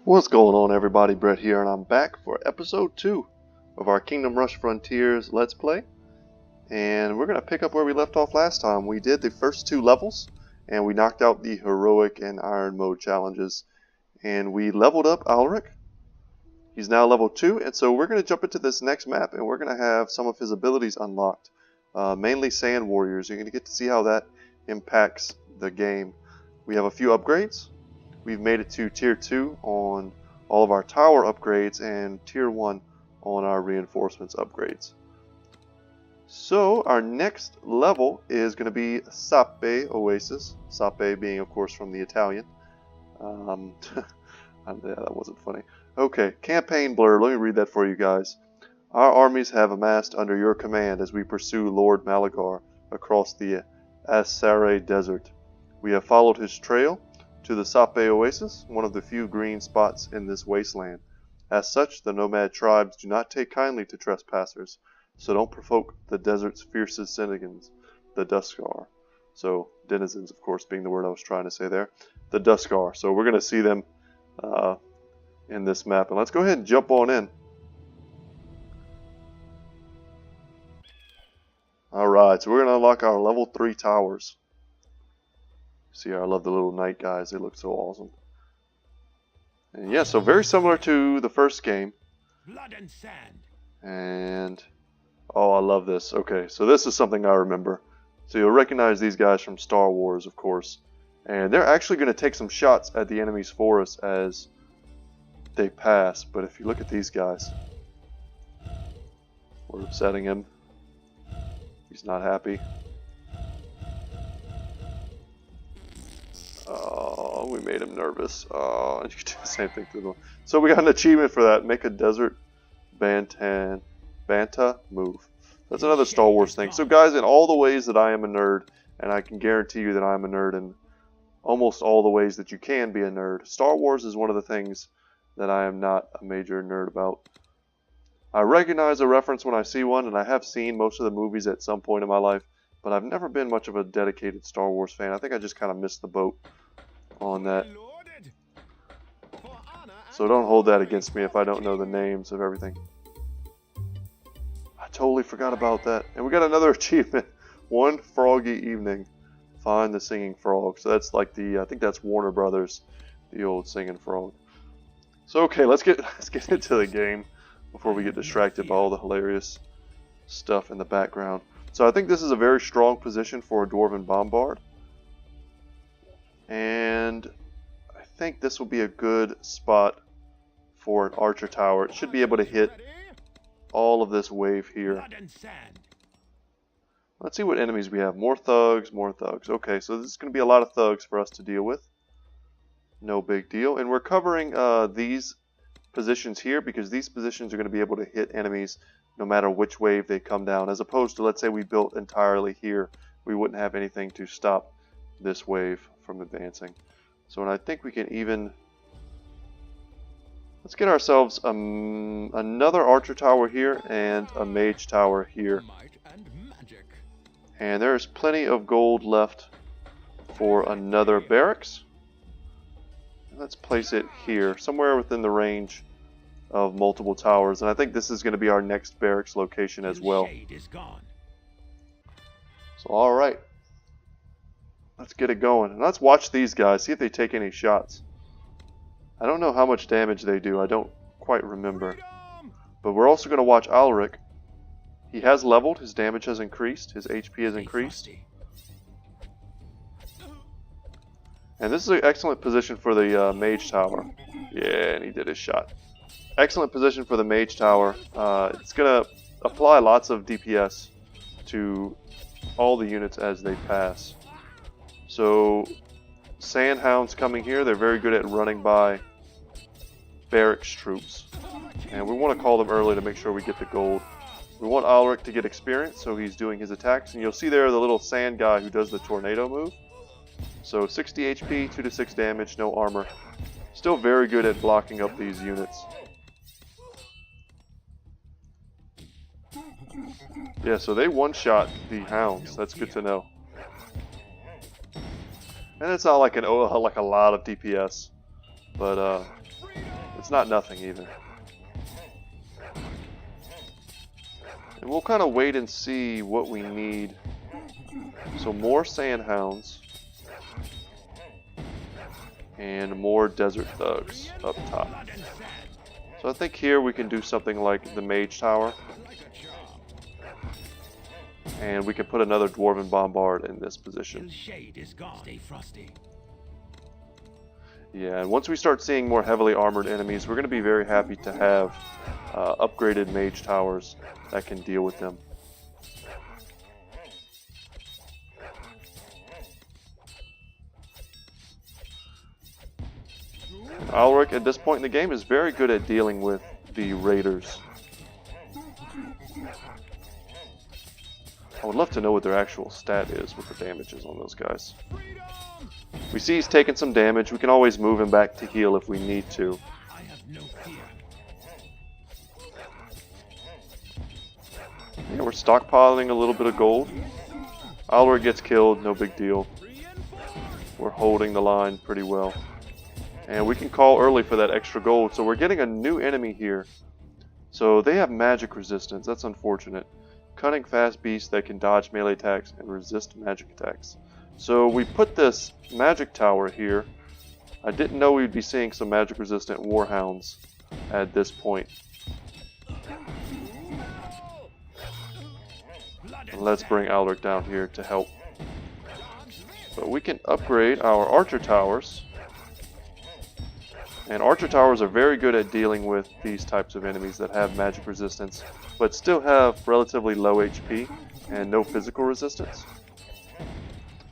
What's going on, everybody? Brett here, and I'm back for episode 2 of our Kingdom Rush Frontiers Let's Play. And we're going to pick up where we left off last time. We did the first 2 levels, and we knocked out the Heroic and Iron Mode challenges. And we leveled up Alric. He's now level 2, and so we're going to jump into this next map, and we're going to have some of his abilities unlocked. Mainly Sand Warriors. You're going to get to see how that impacts the game. We have a few upgrades. We've made it to Tier 2 on all of our tower upgrades and Tier 1 on our reinforcements upgrades. So our next level is going to be Sape Oasis. Sape being, of course, from the Italian. Yeah, that wasn't funny. Okay, campaign blurb. Let me read that for you guys. Our armies have amassed under your command as we pursue Lord Malagar across the Asare Desert. We have followed his trail to the Sape Oasis, one of the few green spots in this wasteland. As such, the nomad tribes do not take kindly to trespassers, so don't provoke the desert's fiercest citizens, the Duskar. So, denizens, of course, being the word I was trying to say there. The Duskar. So we're going to see them in this map. And let's go ahead and jump on in. Alright, so we're going to unlock our level 3 towers. See, I love the little night guys. They look so awesome. And yeah, so very similar to the first game. Blood and sand. And oh, I love this. Okay, so this is something I remember. So you'll recognize these guys from Star Wars, of course. And they're actually going to take some shots at the enemy's forest as they pass. But if you look at these guys, we're upsetting him. He's not happy. Oh, we made him nervous. Oh, and you can do the same thing to them. So we got an achievement for that. Make a desert Banta move. That's another Star Wars thing. So guys, in all the ways that I am a nerd, and I can guarantee you that I am a nerd in almost all the ways that you can be a nerd, Star Wars is one of the things that I am not a major nerd about. I recognize a reference when I see one, and I have seen most of the movies at some point in my life, but I've never been much of a dedicated Star Wars fan. I think I just kind of missed the boat on that. So don't hold that against me if I don't know the names of everything. I totally forgot about that. And we got another achievement. One froggy evening. Find the singing frog. So that's like the, I think that's Warner Brothers, the old singing frog. So okay, let's get into the game before we get distracted by all the hilarious stuff in the background. So I think this is a very strong position for a Dwarven Bombard. And I think this will be a good spot for an Archer Tower. It should be able to hit all of this wave here. Let's see what enemies we have. More thugs, more thugs. Okay, so this is going to be a lot of thugs for us to deal with. No big deal. And we're covering these positions here because these positions are going to be able to hit enemies no matter which wave they come down, as opposed to, let's say we built entirely here, we wouldn't have anything to stop this wave from advancing. So, and I think we can even, let's get ourselves another Archer Tower here and a Mage Tower here. And there's plenty of gold left for another barracks. Let's place it here, somewhere within the range of multiple towers, and I think this is going to be our next barracks location as well. So alright, let's get it going, and let's watch these guys, see if they take any shots. I don't know how much damage they do, I don't quite remember. But we're also going to watch Alric. He has leveled, his damage has increased, his HP has increased. And this is an excellent position for the Mage Tower. Yeah, and he did his shot. Excellent position for the Mage Tower. It's going to apply lots of DPS to all the units as they pass. So, Sandhounds coming here, they're very good at running by barracks troops. And we want to call them early to make sure we get the gold. We want Alric to get experience, so he's doing his attacks. And you'll see there the little sand guy who does the tornado move. So 60 HP, 2 to 6 damage, no armor. Still very good at blocking up these units. Yeah, so they one-shot the hounds. That's good to know. And it's not like a lot of DPS, but It's not nothing either. And we'll kind of wait and see what we need. So more sandhounds. And more desert thugs up top. So I think here we can do something like the mage tower. And we can put another dwarven bombard in this position. Yeah, and once we start seeing more heavily armored enemies, we're going to be very happy to have upgraded mage towers that can deal with them. Alric at this point in the game is very good at dealing with the raiders. I would love to know what their actual stat is, what the damage is on those guys. We see he's taking some damage. We can always move him back to heal if we need to. Yeah, we're stockpiling a little bit of gold. Alric gets killed, no big deal. We're holding the line pretty well. And we can call early for that extra gold. So we're getting a new enemy here. So they have magic resistance. That's unfortunate. Cunning fast beast that can dodge melee attacks and resist magic attacks. So we put this magic tower here. I didn't know we'd be seeing some magic resistant warhounds at this point. And let's bring Alric down here to help. But we can upgrade our archer towers. And archer towers are very good at dealing with these types of enemies that have magic resistance, but still have relatively low HP and no physical resistance.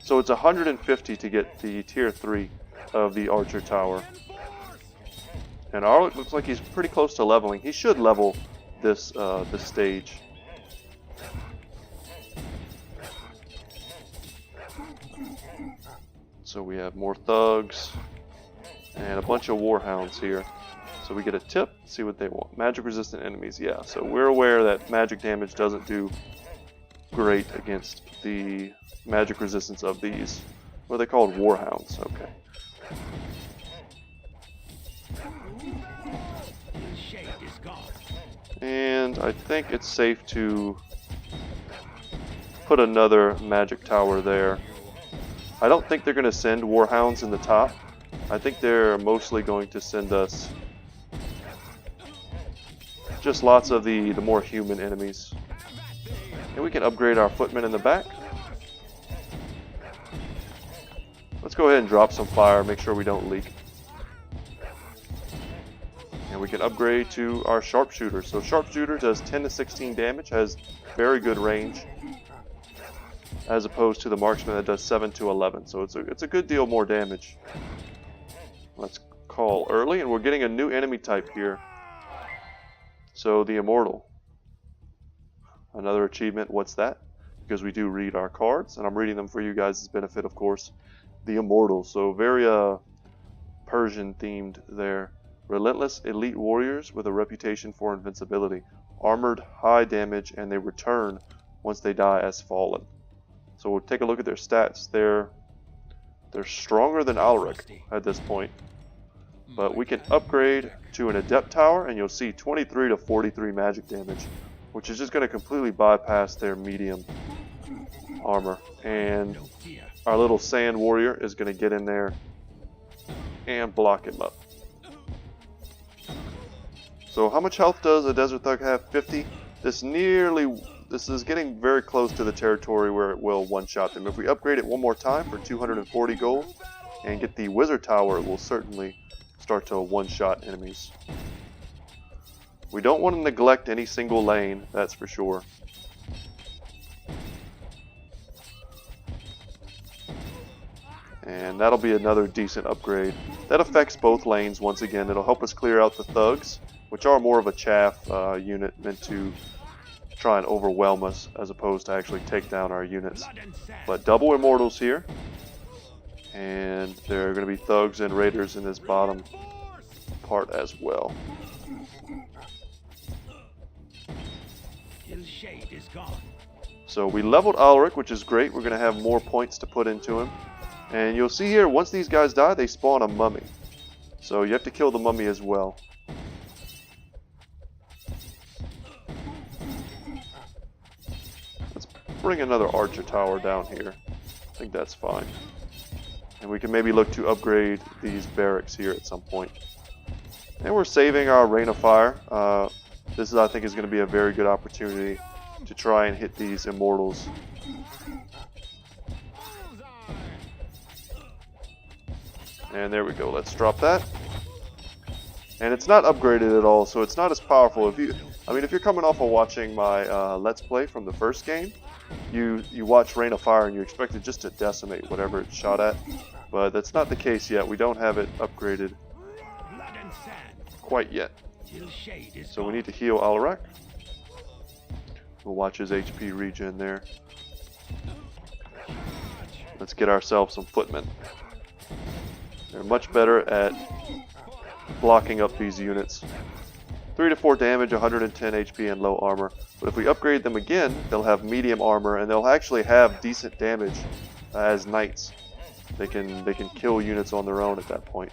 So it's 150 to get the tier 3 of the archer tower. And Alric looks like he's pretty close to leveling. He should level this stage. So we have more thugs. And a bunch of warhounds here. So we get a tip, see what they want. Magic resistant enemies, yeah. So we're aware that magic damage doesn't do great against the magic resistance of these. What are they called? Warhounds, okay. And I think it's safe to put another magic tower there. I don't think they're going to send warhounds in the top. I think they're mostly going to send us just lots of the more human enemies. And we can upgrade our footmen in the back. Let's go ahead and drop some fire, make sure we don't leak. And we can upgrade to our sharpshooter. So sharpshooter does 10 to 16 damage, has very good range, as opposed to the marksman that does 7 to 11. So it's a good deal more damage. Let's call early, and we're getting a new enemy type here. So the Immortal. Another achievement, what's that? Because we do read our cards, and I'm reading them for you guys' benefit, of course. The Immortal, so very Persian themed there. Relentless elite warriors with a reputation for invincibility. Armored, high damage, and they return once they die as fallen. So we'll take a look at their stats. They're stronger than Alric at this point. But we can upgrade to an Adept Tower, and you'll see 23 to 43 magic damage, which is just going to completely bypass their medium armor. And our little Sand Warrior is going to get in there and block him up. So how much health does a Desert Thug have? 50? This is getting very close to the territory where it will one-shot them. If we upgrade it one more time for 240 gold and get the Wizard Tower, it will certainly start to one-shot enemies. We don't want to neglect any single lane, that's for sure. And that'll be another decent upgrade. That affects both lanes once again. It'll help us clear out the thugs, which are more of a chaff unit meant to try and overwhelm us as opposed to actually take down our units. But double Immortals here. And there are going to be thugs and raiders in this bottom part as well. So we leveled Alric, which is great. We're going to have more points to put into him. And you'll see here, once these guys die, they spawn a mummy. So you have to kill the mummy as well. bring another archer tower down here. I think that's fine. And we can maybe look to upgrade these barracks here at some point. And we're saving our Rain of Fire. This I think is going to be a very good opportunity to try and hit these immortals. And there we go. Let's drop that. And it's not upgraded at all, so it's not as powerful. If you're coming off of watching my Let's Play from the first game, you watch Rain of Fire and you expect it just to decimate whatever it's shot at. But that's not the case yet. We don't have it upgraded quite yet. So we need to heal Alarak. We'll watch his HP regen there. Let's get ourselves some footmen. They're much better at blocking up these units. 3 to 4 damage, 110 HP, and low armor. But if we upgrade them again, they'll have medium armor, and they'll actually have decent damage as knights. They can kill units on their own at that point.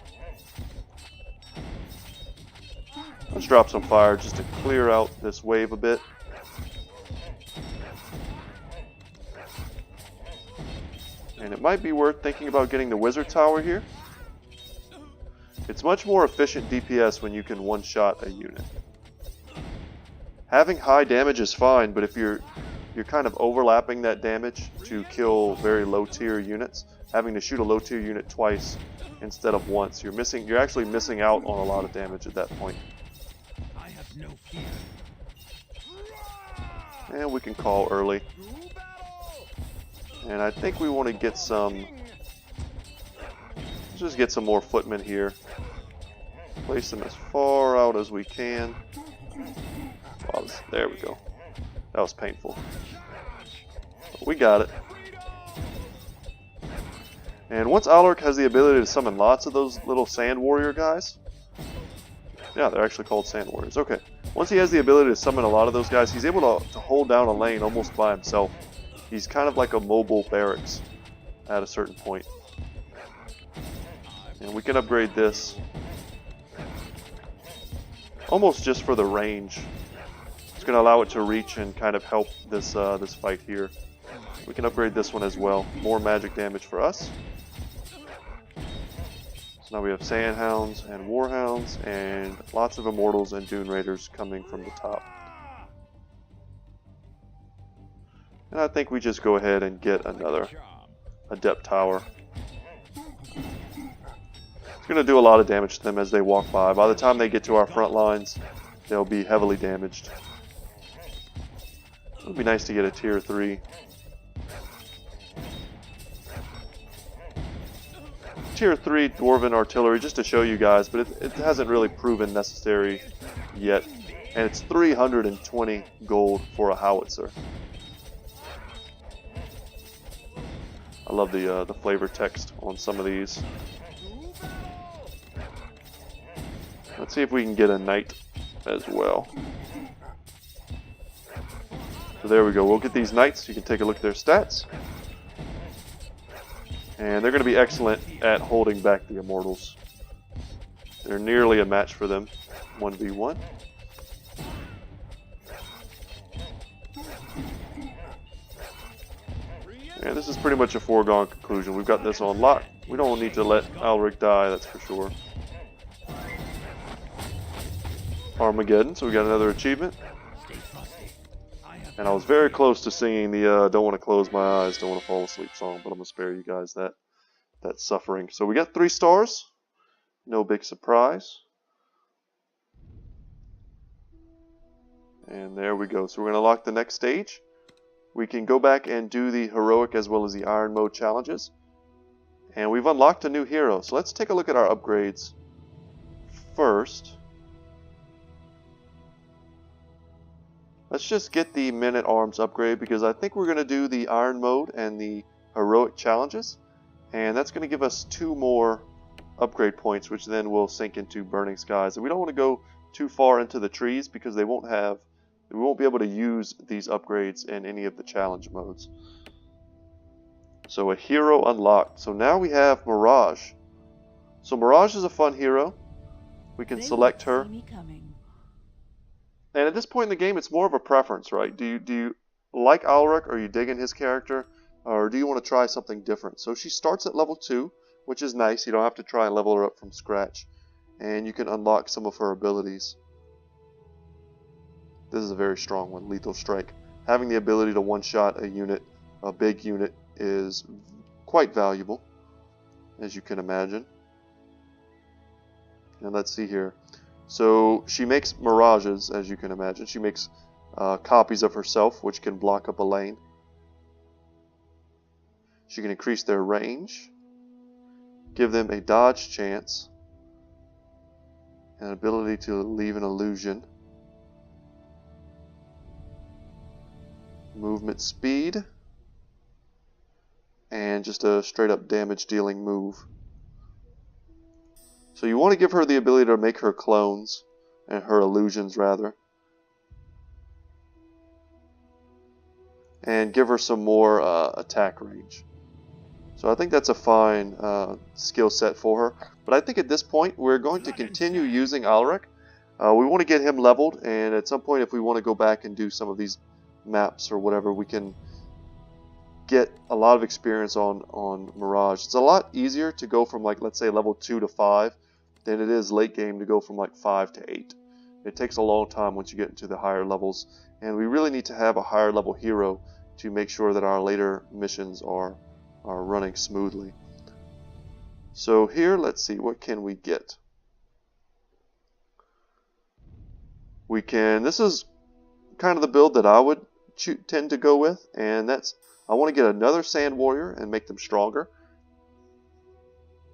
Let's drop some fire just to clear out this wave a bit. And it might be worth thinking about getting the wizard tower here. It's much more efficient DPS when you can one-shot a unit. Having high damage is fine, but if you're kind of overlapping that damage to kill very low-tier units, having to shoot a low-tier unit twice instead of once, you're actually missing out on a lot of damage at that point. I have no fear. And we can call early. And I think we want to get some... Let's just get some more footmen here. Place them as far out as we can. Wow, there we go. That was painful. But we got it. And once Alaric has the ability to summon lots of those little sand warrior guys. Yeah, they're actually called sand warriors. Okay. Once he has the ability to summon a lot of those guys, he's able to hold down a lane almost by himself. He's kind of like a mobile barracks at a certain point. And we can upgrade this almost just for the range. It's going to allow it to reach and kind of help this this fight here. We can upgrade this one as well. More magic damage for us. So now we have Sandhounds and Warhounds and lots of Immortals and Dune Raiders coming from the top. And I think we just go ahead and get another Adept Tower. It's going to do a lot of damage to them as they walk by. By the time they get to our front lines, they'll be heavily damaged. It would be nice to get a tier 3. Tier 3 Dwarven Artillery, just to show you guys, but it hasn't really proven necessary yet. And it's 320 gold for a howitzer. I love the flavor text on some of these. Let's see if we can get a knight as well. So there we go. We'll get these knights. You can take a look at their stats. And they're going to be excellent at holding back the immortals. They're nearly a match for them. 1v1. And this is pretty much a foregone conclusion. We've got this on lock. We don't need to let Alaric die, that's for sure. Armageddon, so we got another achievement. And I was very close to singing the Don't Want to Close My Eyes, Don't Want to Fall Asleep song, but I'm going to spare you guys that suffering. So we got 3 stars. No big surprise. And there we go. So we're going to lock the next stage. We can go back and do the heroic as well as the iron mode challenges. And we've unlocked a new hero. So let's take a look at our upgrades first. Let's just get the men-at-arms upgrade because I think we're going to do the iron mode and the heroic challenges. And that's going to give us 2 more upgrade points, which then will sink into Burning Skies. And we don't want to go too far into the trees because we won't be able to use these upgrades in any of the challenge modes. So a hero unlocked. So now we have Mirage. So Mirage is a fun hero. We can select her. And at this point in the game, it's more of a preference, right? Do you like Alric? Are you digging his character? Or do you want to try something different? So she starts at level 2, which is nice. You don't have to try and level her up from scratch. And you can unlock some of her abilities. This is a very strong one, Lethal Strike. Having the ability to one-shot a unit, a big unit, is quite valuable, as you can imagine. And let's see here. So she makes mirages, as you can imagine. She makes copies of herself, which can block up a lane. She can increase their range, give them a dodge chance, an ability to leave an illusion, movement speed, and just a straight up damage dealing move. So you want to give her the ability to make her clones, and her illusions rather, and give her some more attack range. So I think that's a fine skill set for her. But I think at this point we're going to continue using Alric. We want to get him leveled, and at some point if we want to go back and do some of these maps or whatever, we can get a lot of experience on Mirage. It's a lot easier to go from, like, let's say level 2 to 5 than it is late game to go from like 5 to 8. It takes a long time once you get into the higher levels, and we really need to have a higher level hero to make sure that our later missions are running smoothly. So here, let's see, what can we get? We can, this is kind of the build that I would tend to go with, and that's, I want to get another Sand Warrior and make them stronger.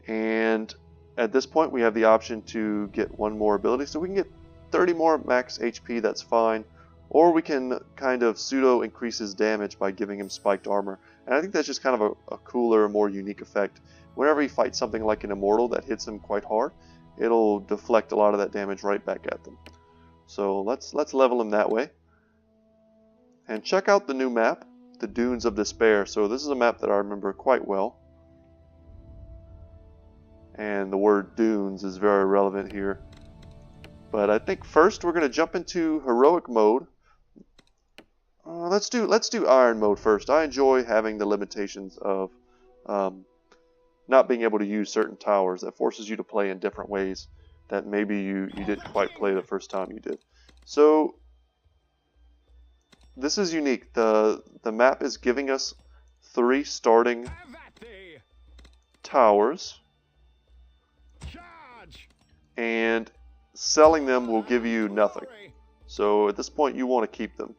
And at this point we have the option to get one more ability, so we can get 30 more max HP, that's fine. Or we can kind of pseudo increase his damage by giving him spiked armor. And I think that's just kind of a cooler, more unique effect. Whenever he fights something like an Immortal that hits him quite hard, it'll deflect a lot of that damage right back at them. So let's level him that way. And check out the new map, the Dunes of Despair. So this is a map that I remember quite well. And the word dunes is very relevant here. But I think first we're going to jump into heroic mode. Let's do iron mode first. I enjoy having the limitations of not being able to use certain towers. That forces you to play in different ways that maybe you didn't quite play the first time you did. So this is unique. The map is giving us 3 starting towers, and selling them will give you nothing. So at this point you want to keep them.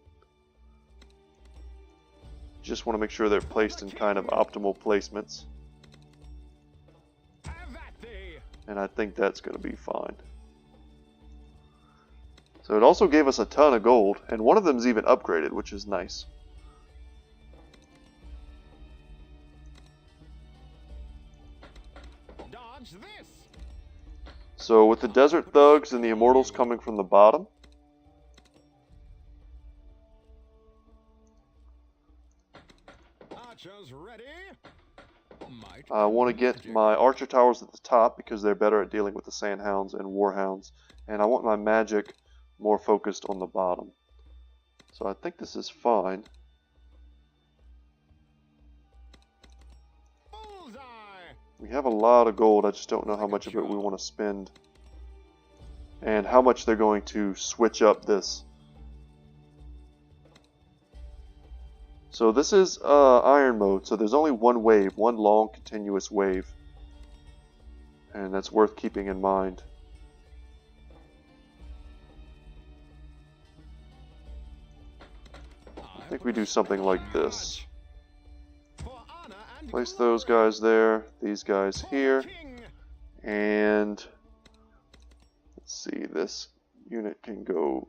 Just want to make sure they're placed in kind of optimal placements. And I think that's going to be fine. So it also gave us a ton of gold, and one of them is even upgraded, which is nice. Dodge this. So with the Desert Thugs and the Immortals coming from the bottom, Archers ready. I want to get my Archer Towers at the top because they're better at dealing with the Sandhounds and Warhounds, and I want my magic more focused on the bottom. So I think this is fine. We have a lot of gold, I just don't know how much of it we want to spend. And how much they're going to switch up this. So this is iron mode, so there's only one wave, one long continuous wave. And that's worth keeping in mind. I think we do something like this. Place those guys there, these guys here, and let's see, this unit can go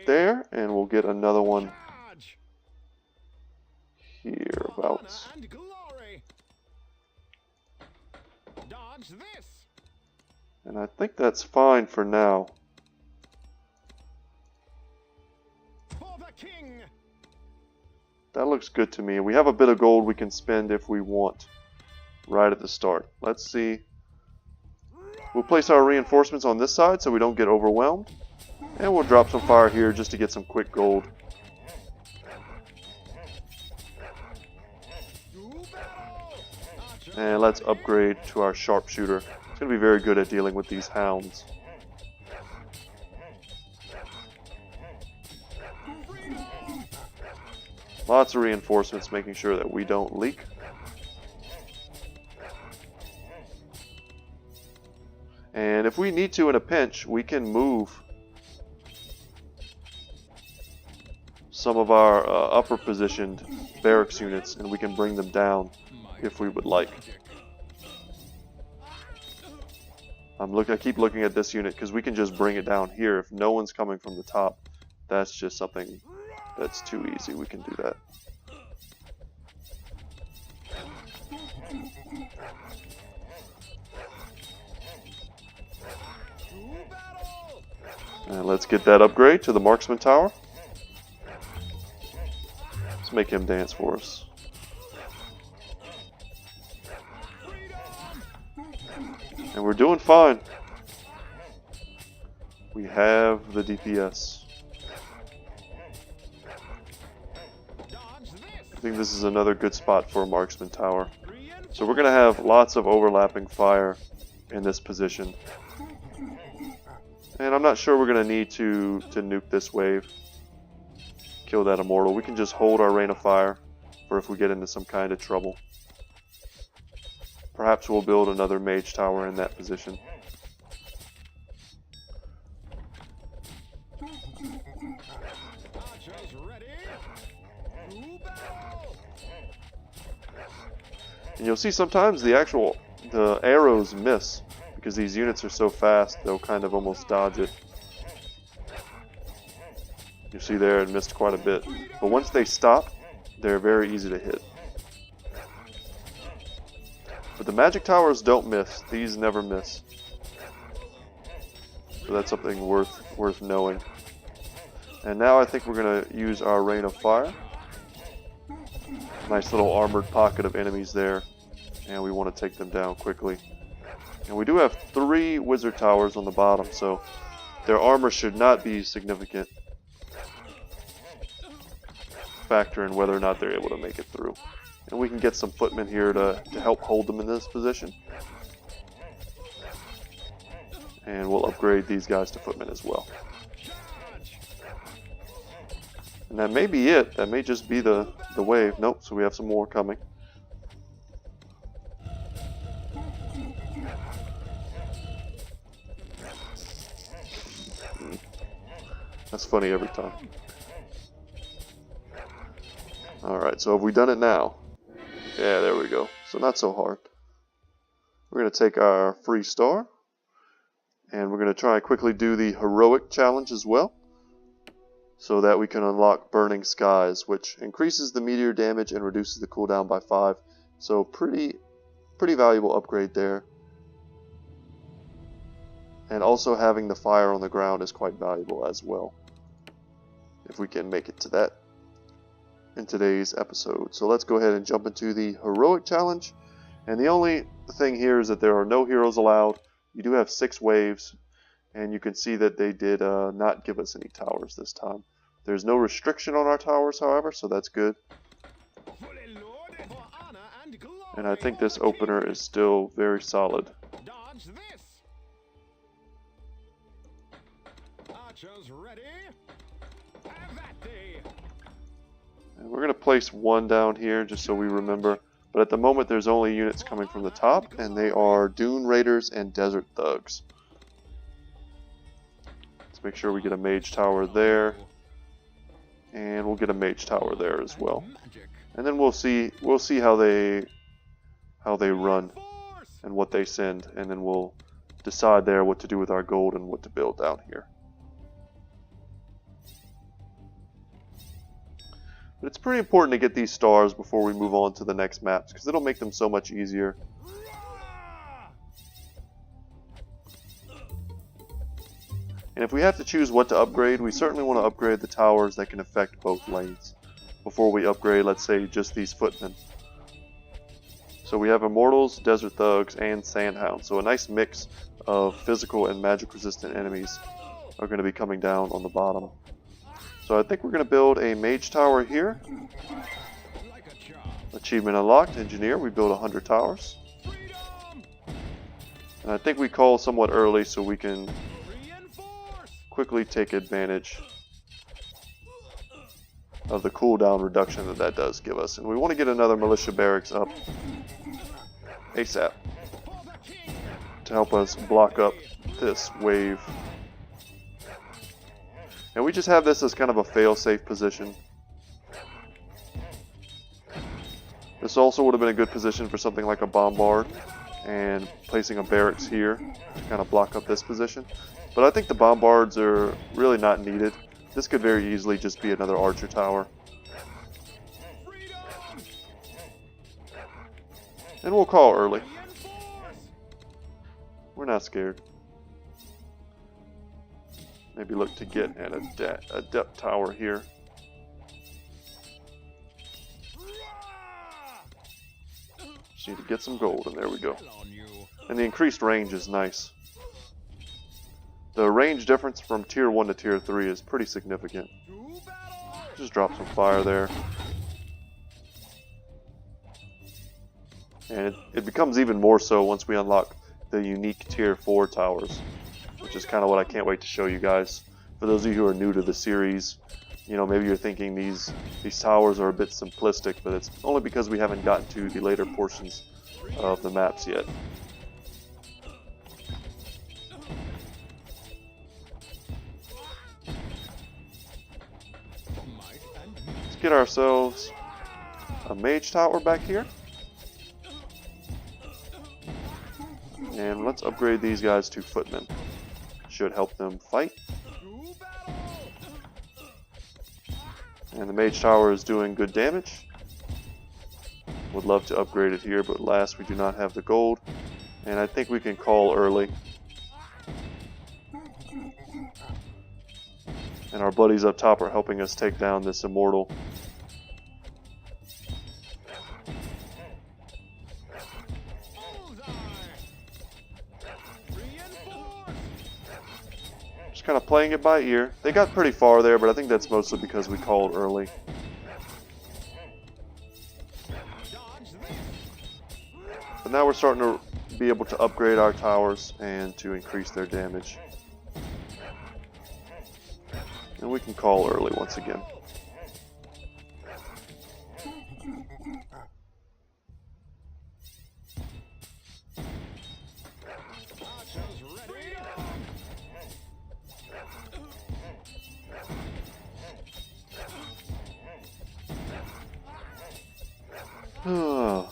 there, and we'll get another one hereabouts. And I think that's fine for now. That looks good to me. We have a bit of gold we can spend if we want right at the start. Let's see. We'll place our reinforcements on this side so we don't get overwhelmed. And we'll drop some fire here just to get some quick gold. And let's upgrade to our sharpshooter. It's going to be very good at dealing with these hounds. Lots of reinforcements, making sure that we don't leak. And if we need to in a pinch, we can move some of our upper positioned barracks units, and we can bring them down if we would like. I keep looking at this unit because we can just bring it down here. If no one's coming from the top, that's just something that's too easy. We can do that. And let's get that upgrade to the marksman tower. Let's make him dance for us. And we're doing fine. We have the DPS. I think this is another good spot for a marksman tower. So we're going to have lots of overlapping fire in this position. And I'm not sure we're going to need to nuke this wave. Kill that immortal. We can just hold our rain of fire for if we get into some kind of trouble. Perhaps we'll build another mage tower in that position. And you'll see sometimes the arrows miss because these units are so fast they'll kind of almost dodge it. You see there it missed quite a bit. But once they stop, they're very easy to hit. But the magic towers don't miss. These never miss. So that's something worth knowing. And now I think we're going to use our rain of fire. Nice little armored pocket of enemies there. And we want to take them down quickly. And we do have 3 wizard towers on the bottom, so their armor should not be significant factor in whether or not they're able to make it through. And we can get some footmen here to help hold them in this position. And we'll upgrade these guys to footmen as well. And that may be it. That may just be the wave. Nope, so we have some more coming. That's funny every time. Alright, so have we done it now? Yeah, there we go. So not so hard. We're going to take our free star. And we're going to try and quickly do the heroic challenge as well. So that we can unlock Burning Skies, which increases the meteor damage and reduces the cooldown by 5. So pretty valuable upgrade there. And also having the fire on the ground is quite valuable as well. If we can make it to that in today's episode. So let's go ahead and jump into the heroic challenge. And the only thing here is that there are no heroes allowed. You do have 6 waves, and you can see that they did not give us any towers this time. There's no restriction on our towers, however, so that's good. And I think this opener is still very solid. And we're going to place 1 down here just so we remember. But at the moment there's only units coming from the top, and they are Dune Raiders and Desert Thugs. Let's make sure we get a mage tower there. And we'll get a mage tower there as well. And then we'll see how they run and what they send, and then we'll decide there what to do with our gold and what to build down here. But it's pretty important to get these stars before we move on to the next maps, because it'll make them so much easier. And if we have to choose what to upgrade, we certainly want to upgrade the towers that can affect both lanes before we upgrade, let's say, just these footmen. So we have Immortals, Desert Thugs, and Sandhounds. So a nice mix of physical and magic resistant enemies are going to be coming down on the bottom. So I think we're going to build a mage tower here. Achievement unlocked, engineer. We build 100 towers. And I think we call somewhat early so we can quickly take advantage of the cooldown reduction that does give us. And we want to get another militia barracks up ASAP to help us block up this wave. And we just have this as kind of a fail-safe position. This also would have been a good position for something like a bombard and placing a barracks here to kind of block up this position. But I think the bombards are really not needed. This could very easily just be another archer tower. And we'll call early. We're not scared. Maybe look to get an adept tower here. Just need to get some gold, and there we go. And the increased range is nice. The range difference from tier 1 to tier 3 is pretty significant. Just drop some fire there. And it becomes even more so once we unlock the unique tier 4 towers, which is kind of what I can't wait to show you guys. For those of you who are new to the series, you know, maybe you're thinking these towers are a bit simplistic, but it's only because we haven't gotten to the later portions of the maps yet. Let's get ourselves a mage tower back here. And let's upgrade these guys to footmen. Should help them fight. And the mage tower is doing good damage. Would love to upgrade it here, but alas, we do not have the gold. And I think we can call early. And our buddies up top are helping us take down this immortal. Kind of playing it by ear. They got pretty far there, but I think that's mostly because we called early. But now we're starting to be able to upgrade our towers and to increase their damage. And we can call early once again.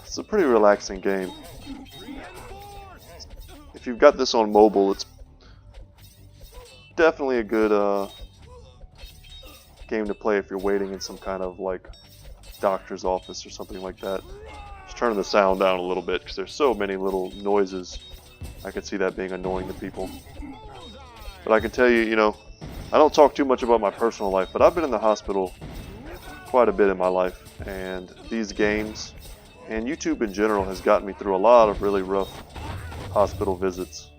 It's a pretty relaxing game. If you've got this on mobile, it's definitely a good game to play if you're waiting in some kind of like doctor's office or something like that. Just turn the sound down a little bit because there's so many little noises. I can see that being annoying to people. But I can tell you, you know, I don't talk too much about my personal life, but I've been in the hospital quite a bit in my life, and these games and YouTube in general has gotten me through a lot of really rough hospital visits.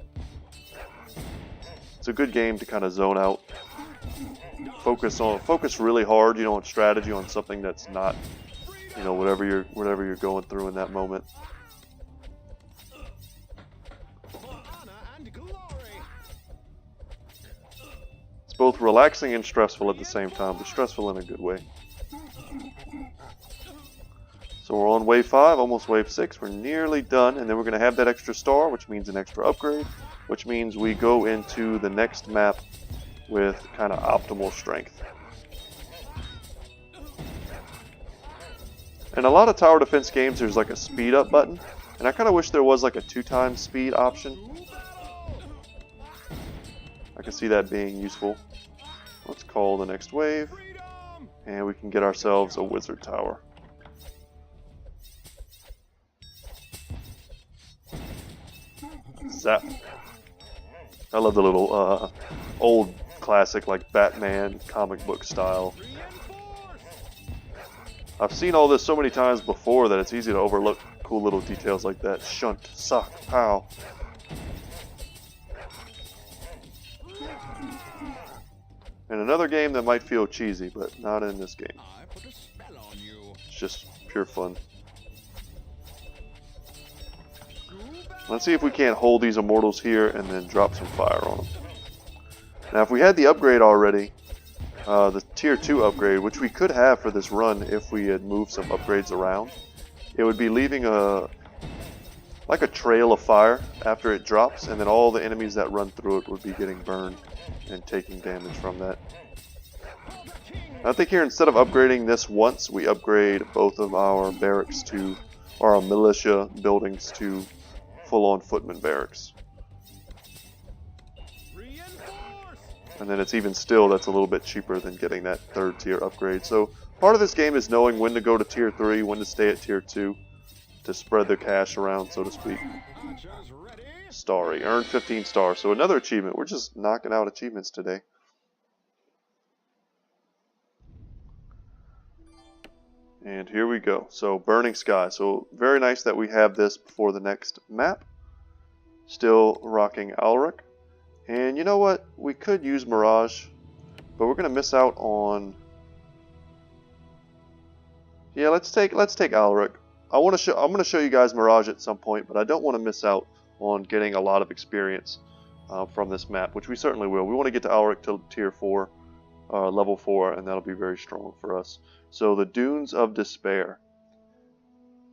It's a good game to kind of zone out, focus really hard, you know, on strategy, on something that's not, you know, whatever you're going through in that moment. It's both relaxing and stressful at the same time, but stressful in a good way. So we're on wave 5, almost wave 6. We're nearly done, and then we're going to have that extra star, which means an extra upgrade, which means we go into the next map with kind of optimal strength. In a lot of tower defense games, there's like a speed up button, and I kind of wish there was like a 2x speed option. I can see that being useful. Let's call the next wave, and we can get ourselves a wizard tower. Zap. I love the little old classic like Batman comic book style. I've seen all this so many times before that it's easy to overlook cool little details like that. Shunt, suck, pow. In another game that might feel cheesy, but not in this game. It's just pure fun. Let's see if we can't hold these immortals here and then drop some fire on them. Now if we had the upgrade already, the tier 2 upgrade, which we could have for this run if we had moved some upgrades around, it would be leaving like a trail of fire after it drops, and then all the enemies that run through it would be getting burned and taking damage from that. I think here, instead of upgrading this once, we upgrade both of our barracks to, or our militia buildings to full-on footman barracks. And then it's even still, that's a little bit cheaper than getting that 3rd tier upgrade. So part of this game is knowing when to go to tier 3, when to stay at tier 2, to spread the cash around, so to speak. Starry, earn 15 stars. So another achievement. We're just knocking out achievements today. And here we go. So Burning Sky. So very nice that we have this before the next map. Still rocking Alric. And you know what? We could use Mirage, but we're going to miss out on... Yeah, let's take Alric. I'm going to show you guys Mirage at some point, but I don't want to miss out on getting a lot of experience from this map, which we certainly will. We want to get to Alric to tier 4, level 4, and that'll be very strong for us. So the Dunes of Despair.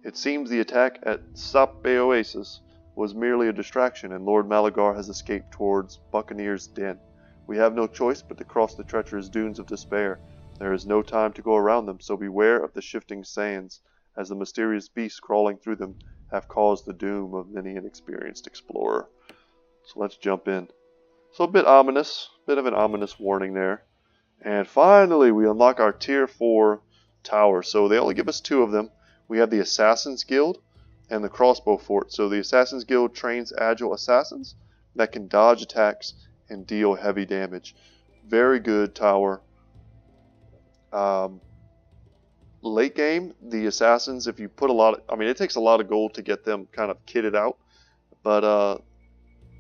It seems the attack at Sape Oasis was merely a distraction, and Lord Malagar has escaped towards Buccaneer's Den. We have no choice but to cross the treacherous Dunes of Despair. There is no time to go around them, so beware of the shifting sands, as the mysterious beasts crawling through them have caused the doom of many an experienced explorer. So let's jump in. So a bit ominous, bit of an ominous warning there. And finally we unlock our tier 4 tower. So they only give us 2 of them. We have the Assassin's Guild and the Crossbow Fort. So the Assassin's Guild trains agile assassins that can dodge attacks and deal heavy damage. Very good tower. Late game, the assassins, if you put a lot of, I mean, it takes a lot of gold to get them kind of kitted out, but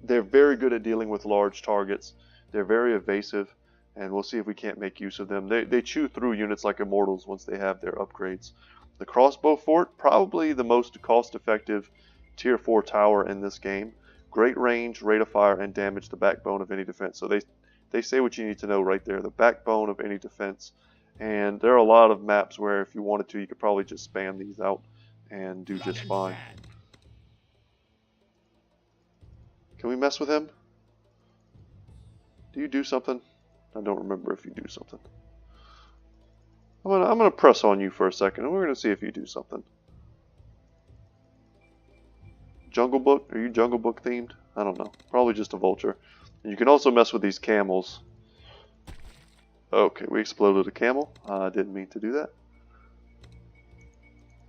they're very good at dealing with large targets. They're very evasive, and we'll see if we can't make use of them. They chew through units like immortals once they have their upgrades. The Crossbow Fort, probably the most cost-effective tier 4 tower in this game. Great range, rate of fire, and damage, the backbone of any defense. So they say what you need to know right there, the backbone of any defense. And there are a lot of maps where if you wanted to, you could probably just spam these out and do just fine. Can we mess with him? Do you do something? I don't remember if you do something. I'm gonna press on you for a second, and we're gonna see if you do something. Jungle Book? Are you Jungle Book themed? I don't know. Probably just a vulture. And you can also mess with these camels. Okay, we exploded a camel. I didn't mean to do that.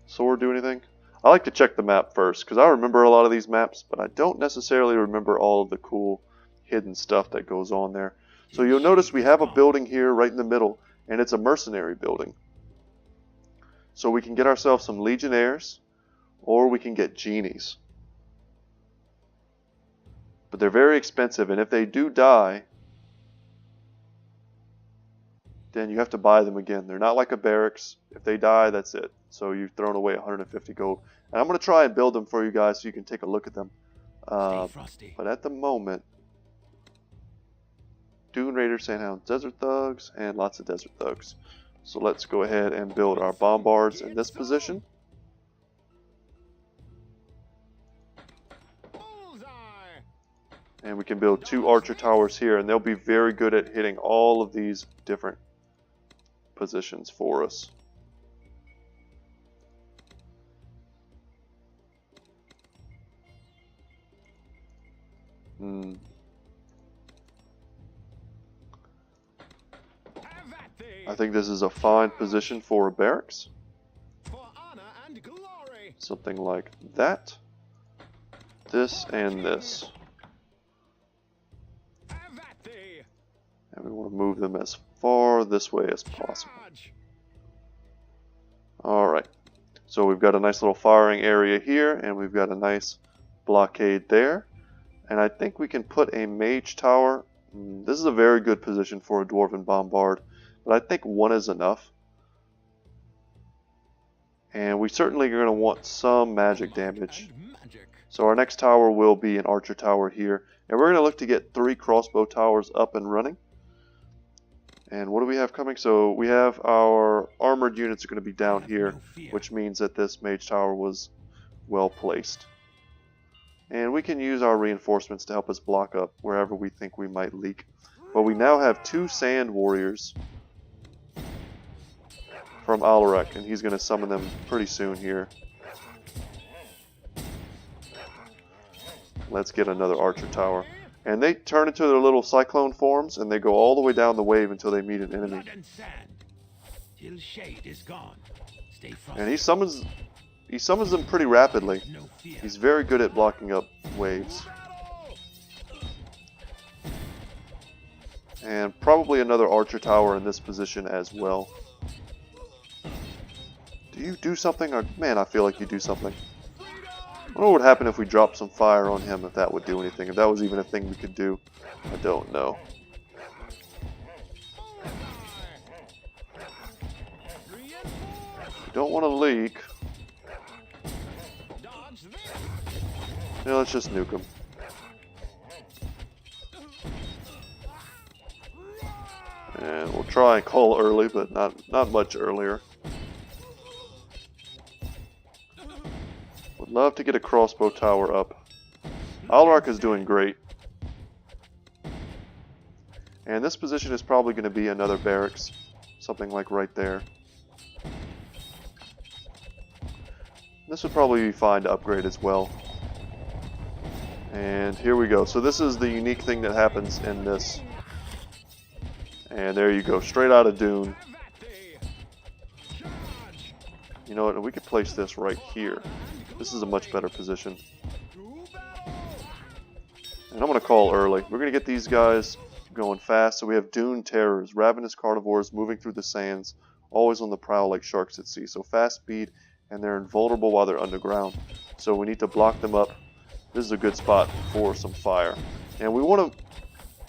Sword do anything? I like to check the map first, because I remember a lot of these maps, but I don't necessarily remember all of the cool hidden stuff that goes on there. So you'll notice we have a building here right in the middle, and it's a mercenary building. So we can get ourselves some legionnaires, or we can get genies. But they're very expensive, and if they do die, then you have to buy them again. They're not like a barracks. If they die, that's it. So you've thrown away 150 gold. And I'm going to try and build them for you guys so you can take a look at them. But at the moment, Dune Raiders, Sandhounds, Desert Thugs, and lots of Desert Thugs. So let's go ahead and build our bombards in this position. And we can build 2 archer towers here, and they'll be very good at hitting all of these different positions for us. I think this is a fine position for a barracks. Something like that. This and this. And we want to move them as far this way as possible. Alright. So we've got a nice little firing area here, and we've got a nice blockade there. And I think we can put a mage tower. This is a very good position for a dwarven bombard, but I think 1 is enough. And we certainly are going to want some magic damage. So our next tower will be an archer tower here. And we're going to look to get 3 crossbow towers up and running. And what do we have coming? So we have our armored units are going to be down here, which means that this mage tower was well placed. And we can use our reinforcements to help us block up wherever we think we might leak. But we now have 2 sand warriors from Alaric, and he's going to summon them pretty soon here. Let's get another archer tower. And they turn into their little cyclone forms, and they go all the way down the wave until they meet an enemy. Till shade is gone. Stay And he summons them pretty rapidly. He's very good at blocking up waves. And probably another archer tower in this position as well. Do you do something? Or, man, I feel like you do something. I wonder what would happen if we dropped some fire on him, if that would do anything. If that was even a thing we could do. I don't know. We don't want to leak. Yeah, let's just nuke him. And we'll try and call early, but not much earlier. Would love to get a crossbow tower up. Alaric is doing great. And this position is probably going to be another barracks. Something like right there. This would probably be fine to upgrade as well. And here we go. So this is the unique thing that happens in this. And there you go, straight out of Dune. You know what, we could place this right here. This is a much better position. And I'm going to call early. We're going to get these guys going fast. So we have Dune Terrors, ravenous carnivores moving through the sands, always on the prowl like sharks at sea. So fast speed, and they're invulnerable while they're underground. So we need to block them up. This is a good spot for some fire. And we want to...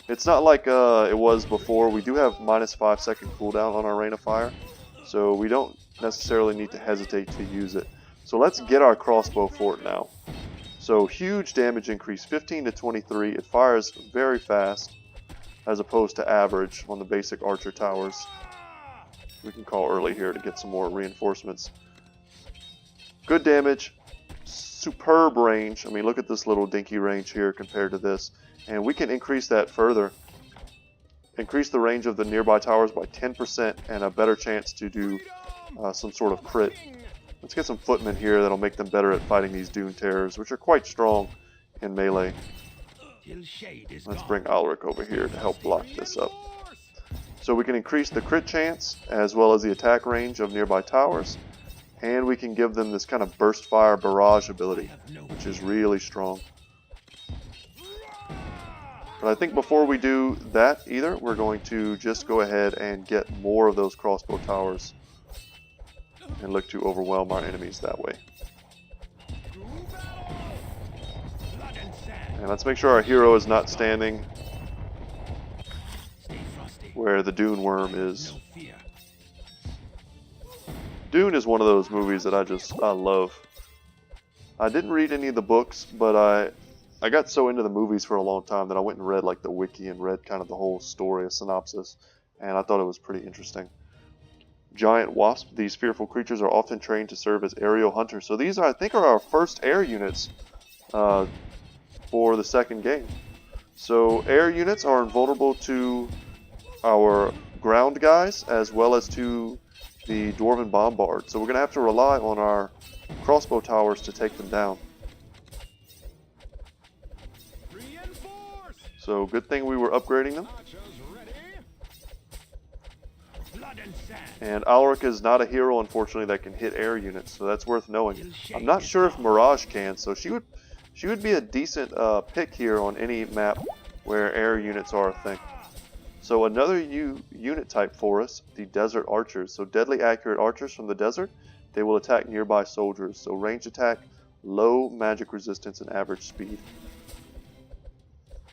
It's not like it was before. We do have -5 second cooldown on our Rain of Fire. So we don't necessarily need to hesitate to use it. So let's get our crossbow fort now. So huge damage increase, 15 to 23. It fires very fast as opposed to average on the basic archer towers. We can call early here to get some more reinforcements. Good damage. Superb range. I mean, look at this little dinky range here compared to this. And we can increase that further. Increase the range of the nearby towers by 10% and a better chance to do some sort of crit. Let's get some footmen here that'll make them better at fighting these Dune Terrors, which are quite strong in melee. Let's bring Alaric over here to help block this up. So we can increase the crit chance as well as the attack range of nearby towers. And we can give them this kind of burst fire barrage ability, which is really strong. But I think before we do that either, we're going to just go ahead and get more of those crossbow towers and look to overwhelm our enemies that way. And let's make sure our hero is not standing where the Dune Worm is. Dune is one of those movies that I love. I didn't read any of the books, but I got so into the movies for a long time that I went and read like the wiki and read kind of the whole story, a synopsis, and I thought it was pretty interesting. Giant wasp. These fearful creatures are often trained to serve as aerial hunters. So these, I think, are our first air units for the second game. So air units are invulnerable to our ground guys as well as to the Dwarven Bombard. So we're going to have to rely on our crossbow towers to take them down. So good thing we were upgrading them. And Alaric is not a hero, unfortunately, that can hit air units, so that's worth knowing. I'm not sure if Mirage can, so she would be a decent pick here on any map where air units are a thing. So another unit type for us, the Desert Archers. So deadly accurate archers from the desert. They will attack nearby soldiers. So range attack, low magic resistance, and average speed.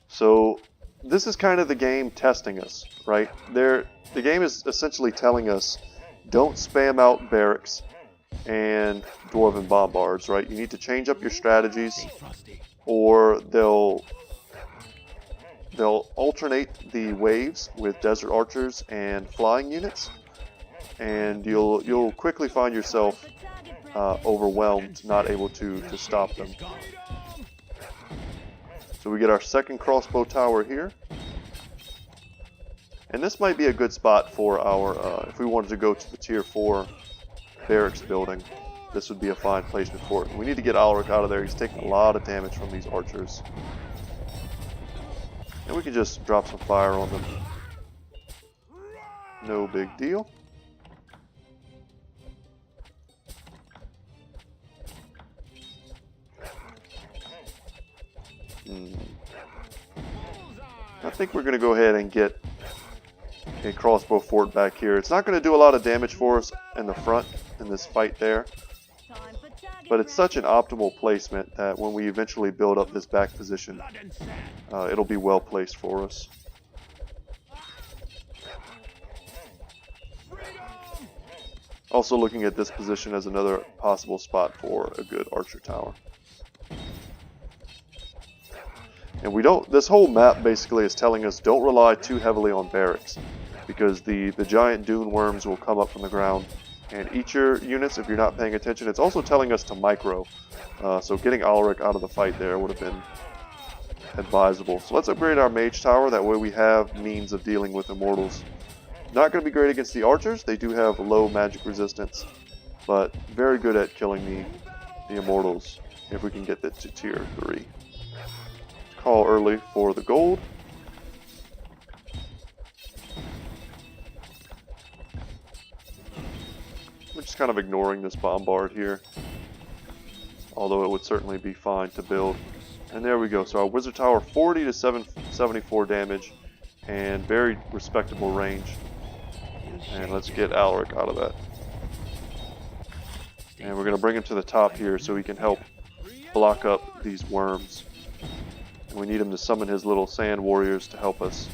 So this is kind of the game testing us, right? The game is essentially telling us, don't spam out barracks. and Dwarven Bombards, right? You need to change up your strategies, Stay frosty. or they'll alternate the waves with Desert Archers and flying units, and you'll quickly find yourself overwhelmed, not able to stop them. So we get our second crossbow tower here. And this might be a good spot for our, if we wanted to go to the tier 4 barracks building, this would be a fine placement for it. We need to get Alaric out of there. He's taking a lot of damage from these archers. And we can just drop some fire on them. No big deal. I think we're going to go ahead and get a crossbow fort back here. It's not going to do a lot of damage for us in the front in this fight there, but it's such an optimal placement that when we eventually build up this back position, it'll be well placed for us. Also looking at this position as another possible spot for a good archer tower. And this whole map basically is telling us don't rely too heavily on barracks, because the giant dune worms will come up from the ground and eat your units if you're not paying attention. It's also telling us to micro, so getting Alaric out of the fight there would have been advisable. So let's upgrade our mage tower, that way we have means of dealing with immortals. Not going to be great against the archers, they do have low magic resistance, but very good at killing the immortals if we can get that to tier 3. Call early for the gold. We're just kind of ignoring this bombard here, although it would certainly be fine to build. And there we go. So our wizard tower, 40 to 774 damage and very respectable range. And let's get Alaric out of that. And we're going to bring him to the top here so he can help block up these worms. And we need him to summon his little sand warriors to help us.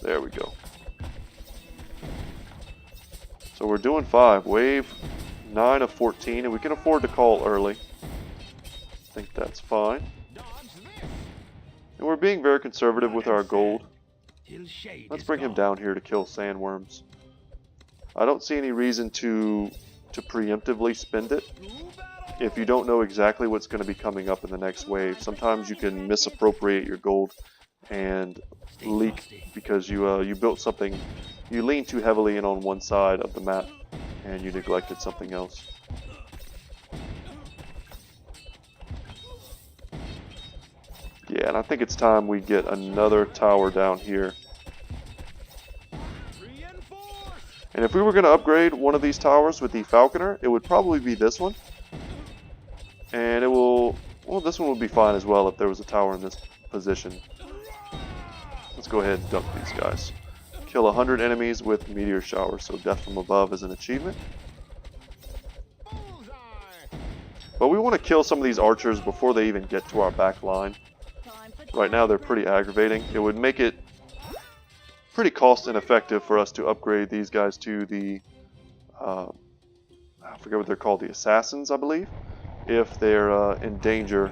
There we go. So we're doing 5. Wave 9 of 14, and we can afford to call early. I think that's fine. And we're being very conservative with our gold. Let's bring him down here to kill sandworms. I don't see any reason to preemptively spend it if you don't know exactly what's going to be coming up in the next wave. Sometimes you can misappropriate your gold and leak because you built something, you leaned too heavily in on one side of the map and you neglected something else. Yeah, and I think it's time we get another tower down here. And if we were going to upgrade one of these towers with the Falconer, it would probably be this one. And it will, well, this one would be fine as well if there was a tower in this position. Let's go ahead and dump these guys. Kill 100 enemies with meteor shower, so death from above is an achievement. But we want to kill some of these archers before they even get to our back line. Right now they're pretty aggravating. It would make it pretty cost ineffective for us to upgrade these guys to the, I forget what they're called, the assassins, I believe. If they're in danger,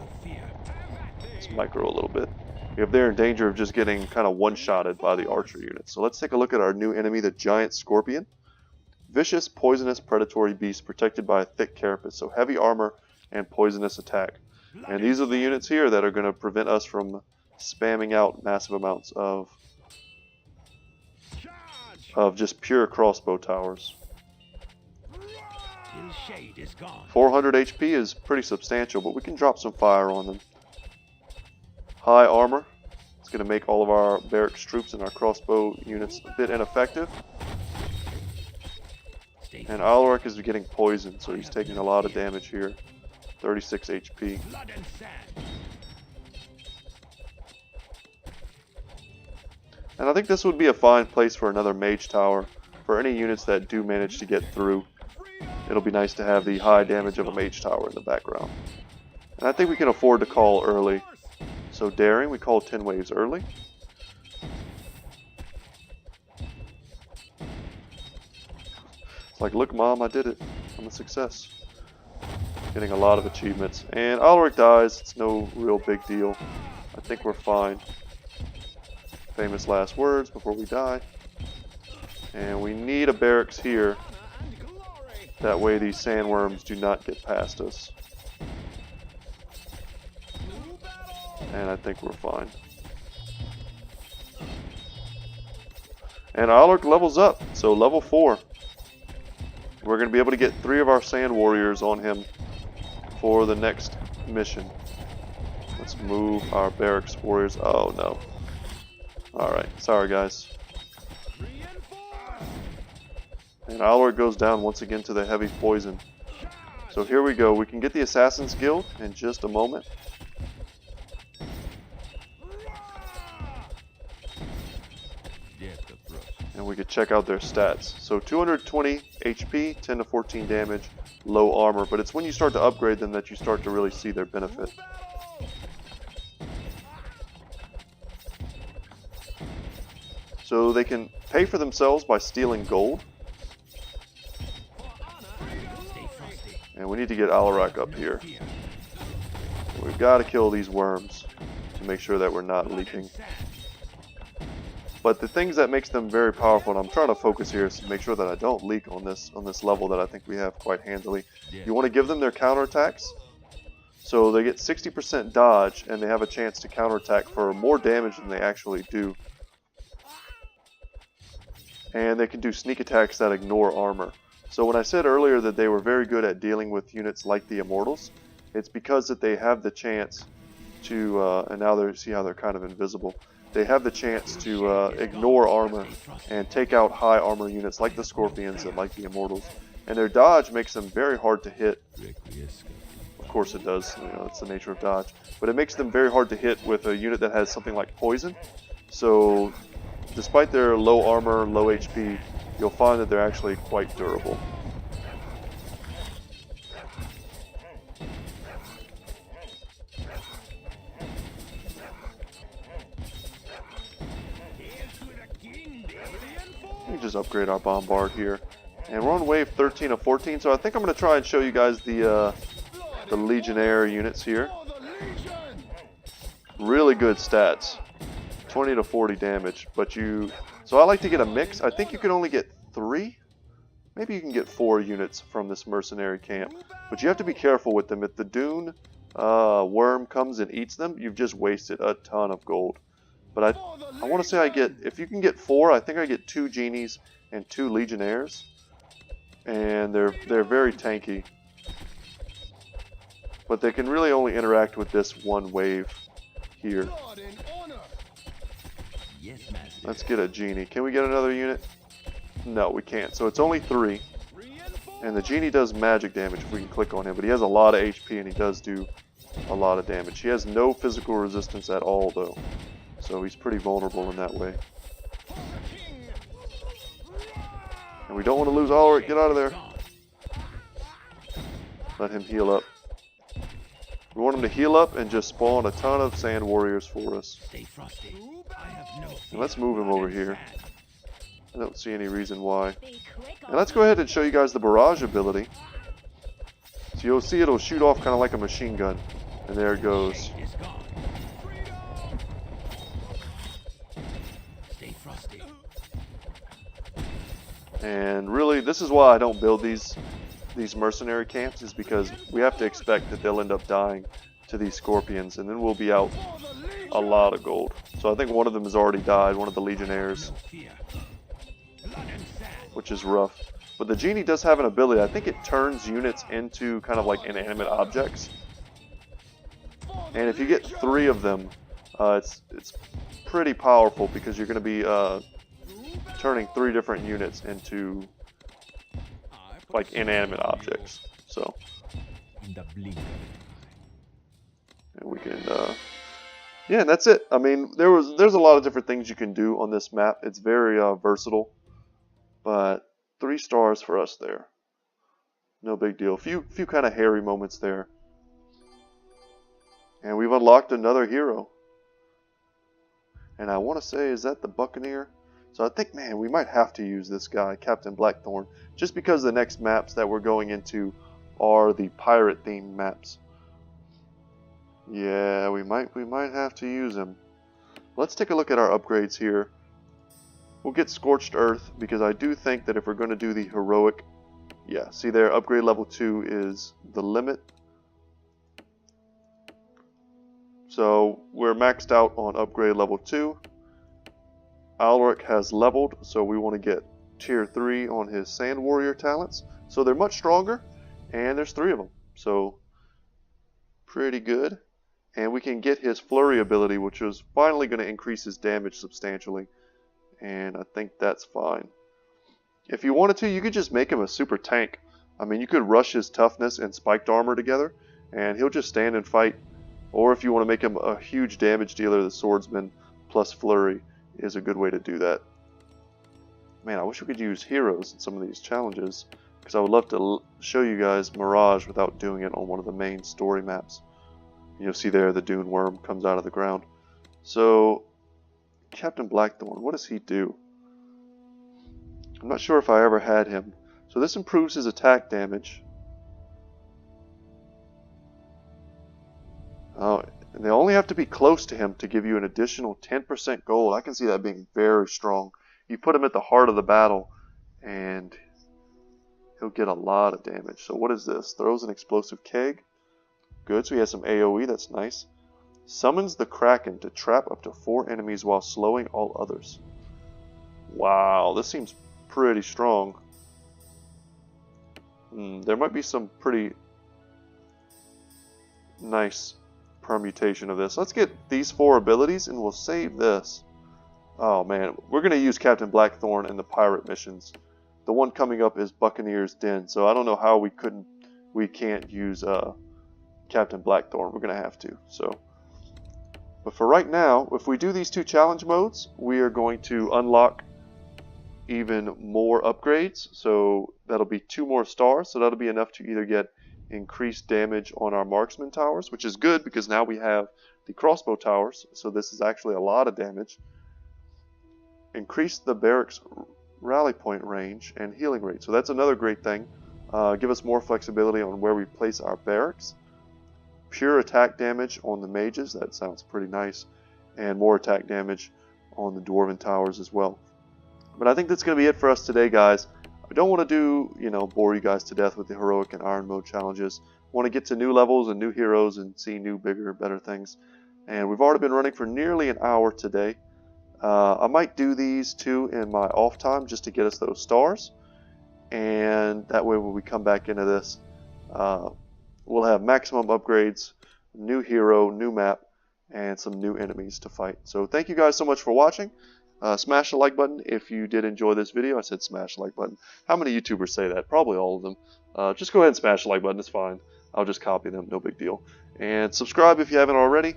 let's micro a little bit, if they're in danger of just getting kind of one-shotted by the archer units. So let's take a look at our new enemy, the giant scorpion. Vicious, poisonous, predatory beast protected by a thick carapace, so heavy armor and poisonous attack. And these are the units here that are going to prevent us from spamming out massive amounts of just pure crossbow towers. 400 HP is pretty substantial, but we can drop some fire on them. High armor. It's going to make all of our barracks troops and our crossbow units a bit ineffective. And Alaric is getting poisoned, so he's taking a lot of damage here. 36 HP. And I think this would be a fine place for another mage tower for any units that do manage to get through. It'll be nice to have the high damage of a mage tower in the background. And I think we can afford to call early. So daring, we call 10 waves early. It's like, look Mom, I did it. I'm a success. Getting a lot of achievements. And Alaric dies. It's no real big deal. I think we're fine. Famous last words before we die. And we need a barracks here. That way these sandworms do not get past us. And I think we're fine. And Alaric levels up. So level 4. We're going to be able to get 3 of our sand warriors on him for the next mission. Let's move our barracks warriors. Oh no. Alright, sorry guys. And Alaric goes down once again to the heavy poison. So here we go. We can get the Assassin's Guild in just a moment. And we could check out their stats. So 220 HP, 10 to 14 damage, low armor. But it's when you start to upgrade them that you start to really see their benefit. So they can pay for themselves by stealing gold. And we need to get Alaric up here. We've got to kill these worms to make sure that we're not leaking. But the things that makes them very powerful, and I'm trying to focus here is to make sure that I don't leak on this level that I think we have quite handily. You want to give them their counterattacks. So they get 60% dodge, and they have a chance to counterattack for more damage than they actually do. And they can do sneak attacks that ignore armor. So when I said earlier that they were very good at dealing with units like the Immortals, it's because that they have the chance to, and now they see how they're kind of invisible. They have the chance to ignore armor and take out high armor units like the Scorpions and like the Immortals. And their dodge makes them very hard to hit. Of course it does, you know, it's the nature of dodge. But it makes them very hard to hit with a unit that has something like poison. So despite their low armor, low HP, you'll find that they're actually quite durable. We can just upgrade our bombard here. And we're on wave 13 of 14, so I think I'm going to try and show you guys the Legionnaire units here. Really good stats. 20 to 40 damage, but so I like to get a mix. I think you can only get 3, maybe you can get 4 units from this mercenary camp, but you have to be careful with them. If the Dune worm comes and eats them, you've just wasted a ton of gold. But I want to say if you can get 4, I think I get 2 genies and 2 legionnaires, and they're very tanky, but they can really only interact with this one wave here. Let's get a genie. Can we get another unit? No, we can't. So it's only 3. And the genie does magic damage if we can click on him. But he has a lot of HP and he does do a lot of damage. He has no physical resistance at all though. So he's pretty vulnerable in that way. And we don't want to lose Alaric. Get out of there. Let him heal up. We want him to heal up and just spawn a ton of sand warriors for us. And let's move him over here. I don't see any reason why. And let's go ahead and show you guys the barrage ability. So you'll see it'll shoot off kind of like a machine gun. And there it goes. And really, this is why I don't build these mercenary camps, is because we have to expect that they'll end up dying to these scorpions, and then we'll be out a lot of gold. So I think one of them has already died, one of the legionnaires, which is rough. But the genie does have an ability. I think it turns units into kind of like inanimate objects. And if you get 3 of them, it's pretty powerful, because you're going to be turning 3 different units into like inanimate objects. So and we can yeah, and that's it. I mean, there's a lot of different things you can do on this map. It's very versatile, but 3 stars for us there. No big deal. Few kind of hairy moments there. And we've unlocked another hero. And I want to say, is that the Buccaneer? So I think, man, we might have to use this guy, Captain Blackthorn, just because the next maps that we're going into are the pirate themed maps. Yeah, we might have to use him. Let's take a look at our upgrades here. We'll get Scorched Earth because I do think that if we're going to do the heroic, yeah, see there, upgrade level 2 is the limit. So we're maxed out on upgrade level 2. Alaric has leveled, so we want to get tier 3 on his Sand Warrior talents. So they're much stronger, and there's 3 of them. So pretty good. And we can get his Flurry ability, which is finally going to increase his damage substantially. And I think that's fine. If you wanted to, you could just make him a super tank. I mean, you could rush his toughness and spiked armor together, and he'll just stand and fight. Or if you want to make him a huge damage dealer, the Swordsman plus Flurry is a good way to do that. Man, I wish we could use heroes in some of these challenges, because I would love to show you guys Mirage without doing it on one of the main story maps. You'll see there the Dune Worm comes out of the ground. So, Captain Blackthorn, what does he do? I'm not sure if I ever had him. So this improves his attack damage. Oh, and they only have to be close to him to give you an additional 10% gold. I can see that being very strong. You put him at the heart of the battle, and he'll get a lot of damage. So what is this? Throws an explosive keg. Good, so he has some AoE, that's nice. Summons the Kraken to trap up to 4 enemies while slowing all others. Wow, this seems pretty strong. There might be some pretty nice permutation of this. Let's get these 4 abilities and we'll save this. Oh man, we're going to use Captain Blackthorn in the pirate missions. The one coming up is Buccaneer's Den, so I don't know how we can't use Captain Blackthorn. We're going to have to. But for right now, if we do these 2 challenge modes, we are going to unlock even more upgrades. So that'll be 2 more stars. So that'll be enough to either get increased damage on our marksman towers, which is good because now we have the crossbow towers. So this is actually a lot of damage. Increase the barracks rally point range and healing rate. So that's another great thing. Give us more flexibility on where we place our barracks. Pure attack damage on the mages, that sounds pretty nice, and more attack damage on the dwarven towers as well. But I think that's going to be it for us today, guys. I don't want to bore you guys to death with the heroic and iron mode challenges. I want to get to new levels and new heroes and see new, bigger, better things. And we've already been running for nearly an hour today. I might do these 2 in my off time just to get us those stars. And that way when we come back into this, we'll have maximum upgrades, new hero, new map, and some new enemies to fight. So thank you guys so much for watching. Smash the like button if you did enjoy this video. I said smash the like button. How many YouTubers say that? Probably all of them. Just go ahead and smash the like button. It's fine. I'll just copy them. No big deal. And subscribe if you haven't already.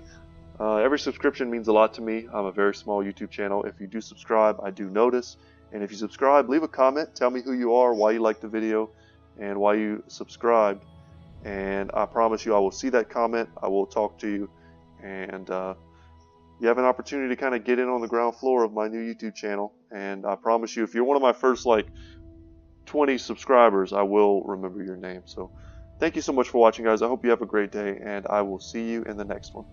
Every subscription means a lot to me. I'm a very small YouTube channel. If you do subscribe, I do notice. And if you subscribe, leave a comment. Tell me who you are, why you like the video, and why you subscribed. And I promise you I will see that comment. I will talk to you. And you have an opportunity to kind of get in on the ground floor of my new YouTube channel. And I promise you, if you're one of my first 20 subscribers, I will remember your name. So thank you so much for watching, guys. I hope you have a great day, and I will see you in the next one.